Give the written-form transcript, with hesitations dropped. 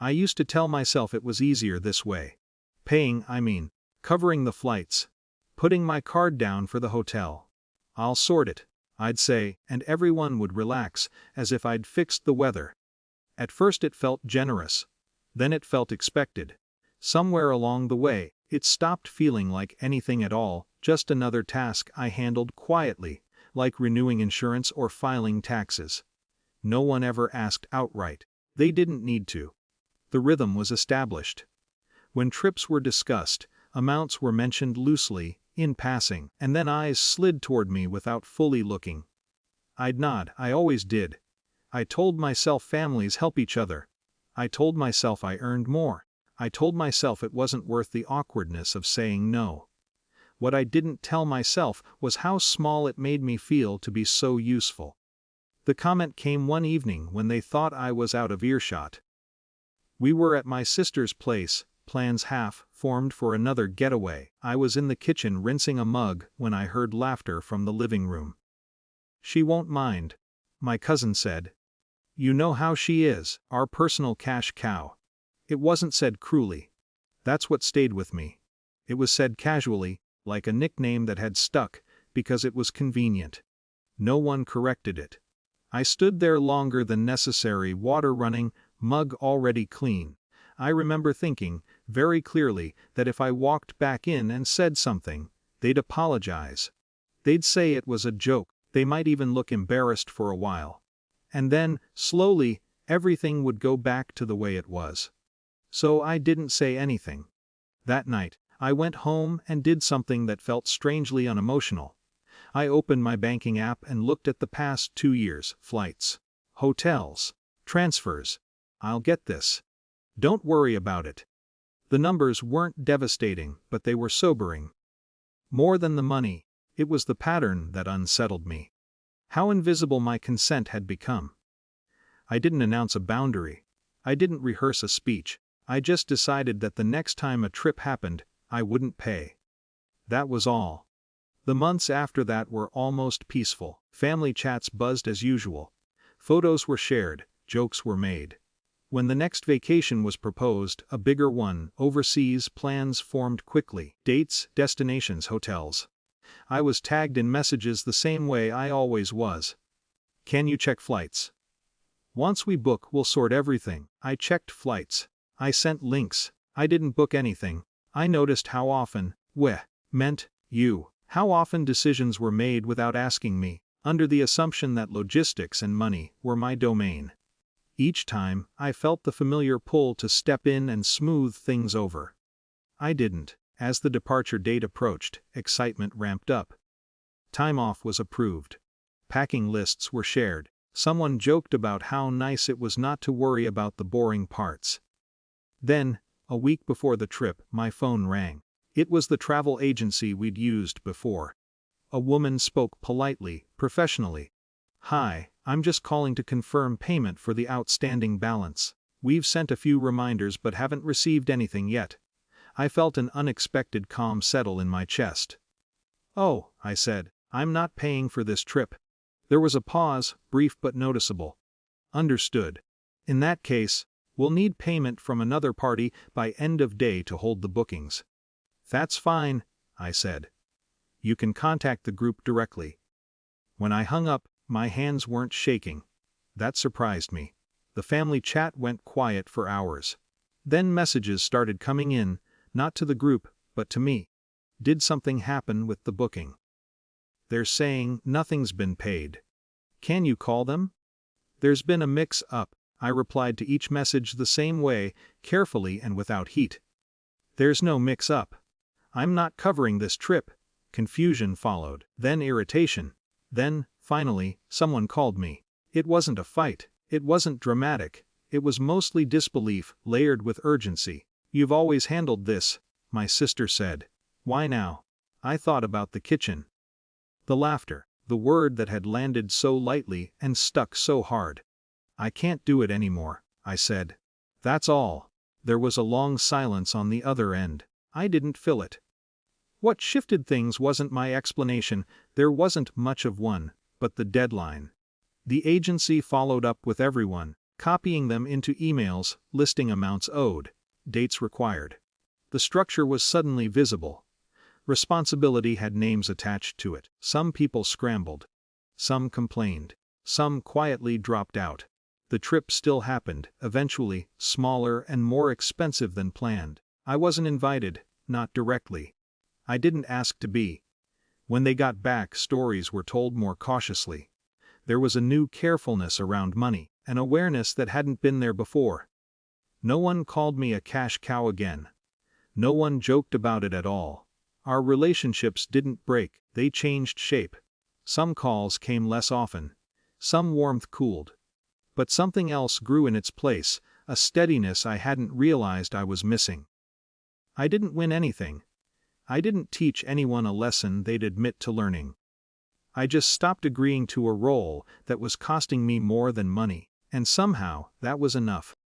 I used to tell myself it was easier this way. Paying, I mean. Covering the flights. Putting my card down for the hotel. I'll sort it, I'd say, and everyone would relax, as if I'd fixed the weather. At first it felt generous. Then it felt expected. Somewhere along the way, it stopped feeling like anything at all, just another task I handled quietly, like renewing insurance or filing taxes. No one ever asked outright. They didn't need to. The rhythm was established. When trips were discussed, amounts were mentioned loosely, in passing, and then eyes slid toward me without fully looking. I'd nod, I always did. I told myself families help each other. I told myself I earned more. I told myself it wasn't worth the awkwardness of saying no. What I didn't tell myself was how small it made me feel to be so useful. The comment came one evening when they thought I was out of earshot. We were at my sister's place, plans half formed for another getaway. I was in the kitchen rinsing a mug when I heard laughter from the living room. "She won't mind," my cousin said. "You know how she is, our personal cash cow." It wasn't said cruelly. That's what stayed with me. It was said casually, like a nickname that had stuck, because it was convenient. No one corrected it. I stood there longer than necessary, water running, mug already clean. I remember thinking, very clearly, that if I walked back in and said something, they'd apologize. They'd say it was a joke, they might even look embarrassed for a while. And then, slowly, everything would go back to the way it was. So I didn't say anything. That night, I went home and did something that felt strangely unemotional. I opened my banking app and looked at the past 2 years, flights, hotels, transfers. I'll get this. Don't worry about it. The numbers weren't devastating, but they were sobering. More than the money, it was the pattern that unsettled me. How invisible my consent had become. I didn't announce a boundary. I didn't rehearse a speech. I just decided that the next time a trip happened, I wouldn't pay. That was all. The months after that were almost peaceful. Family chats buzzed as usual. Photos were shared, jokes were made. When the next vacation was proposed, a bigger one, overseas, plans formed quickly. Dates, destinations, hotels. I was tagged in messages the same way I always was. "Can you check flights? Once we book, we'll sort everything." I checked flights. I sent links. I didn't book anything. I noticed how often "we" meant you. How often decisions were made without asking me, under the assumption that logistics and money were my domain. Each time, I felt the familiar pull to step in and smooth things over. I didn't. As the departure date approached, excitement ramped up. Time off was approved. Packing lists were shared. Someone joked about how nice it was not to worry about the boring parts. Then, a week before the trip, my phone rang. It was the travel agency we'd used before. A woman spoke politely, professionally. "Hi, I'm just calling to confirm payment for the outstanding balance. We've sent a few reminders but haven't received anything yet." I felt an unexpected calm settle in my chest. "Oh," I said, "I'm not paying for this trip." There was a pause, brief but noticeable. "Understood. In that case, we'll need payment from another party by end of day to hold the bookings." "That's fine," I said. "You can contact the group directly." When I hung up, my hands weren't shaking. That surprised me. The family chat went quiet for hours. Then messages started coming in, not to the group, but to me. Did something happen with the booking? They're saying nothing's been paid. Can you call them? There's been a mix-up. I replied to each message the same way, carefully and without heat. There's no mix-up. I'm not covering this trip. Confusion followed, then irritation. Then, finally, someone called me. It wasn't a fight. It wasn't dramatic. It was mostly disbelief, layered with urgency. "You've always handled this," my sister said. "Why now?" I thought about the kitchen. The laughter, the word that had landed so lightly and stuck so hard. "I can't do it anymore," I said. That's all. There was a long silence on the other end. I didn't fill it. What shifted things wasn't my explanation, there wasn't much of one, but the deadline. The agency followed up with everyone, copying them into emails, listing amounts owed, dates required. The structure was suddenly visible. Responsibility had names attached to it. Some people scrambled. Some complained. Some quietly dropped out. The trip still happened, eventually, smaller and more expensive than planned. I wasn't invited, not directly. I didn't ask to be. When they got back, stories were told more cautiously. There was a new carefulness around money, an awareness that hadn't been there before. No one called me a cash cow again. No one joked about it at all. Our relationships didn't break, they changed shape. Some calls came less often. Some warmth cooled. But something else grew in its place, a steadiness I hadn't realized I was missing. I didn't win anything. I didn't teach anyone a lesson they'd admit to learning. I just stopped agreeing to a role that was costing me more than money, and somehow that was enough.